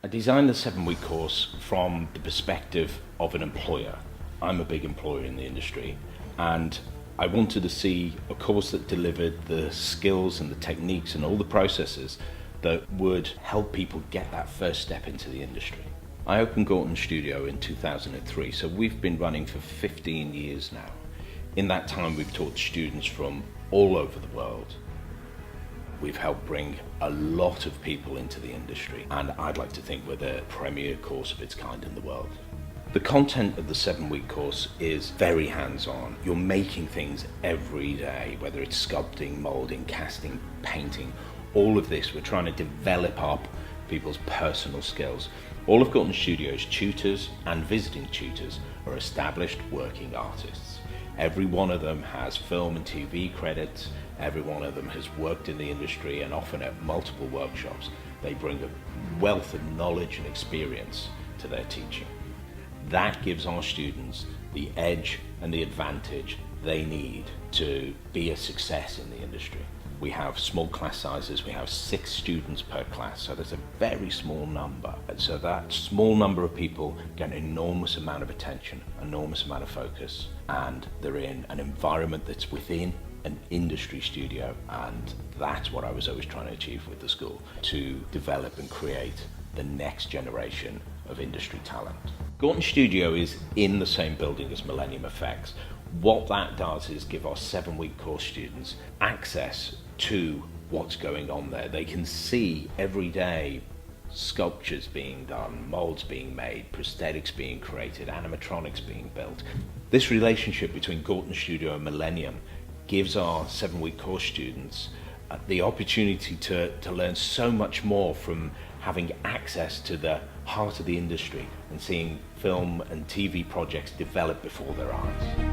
I designed the 7-week course from the perspective of an employer. I'm a big employer in the industry, and I wanted to see a course that delivered the skills and the techniques and all the processes that would help people get that first step into the industry. I opened Gorton Studio in 2003, so we've been running for 15 years now. In that time, we've taught students from all over the world. We've helped bring a lot of people into the industry, and I'd like to think we're the premier course of its kind in the world. The content of the 7-week course is very hands-on. You're making things every day, whether it's sculpting, molding, casting, painting. All of this, we're trying to develop up people's personal skills. All of Gorton Studio's tutors and visiting tutors are established working artists. Every one of them has film and TV credits. Every one of them has worked in the industry and often at multiple workshops. They bring a wealth of knowledge and experience to their teaching. That gives our students the edge and the advantage they need to be a success in the industry. We have small class sizes, we have 6 students per class, so there's a very small number. And so that small number of people get an enormous amount of attention, enormous amount of focus, and they're in an environment that's within an industry studio, and that's what I was always trying to achieve with the school, to develop and create the next generation of industry talent. Gorton Studio is in the same building as Millennium FX. What that does is give our 7-week course students access to what's going on there. They can see every day sculptures being done, molds being made, prosthetics being created, animatronics being built. This relationship between Gorton Studio and Millennium gives our 7-week course students the opportunity to learn so much more from having access to the heart of the industry and seeing film and TV projects develop before their eyes.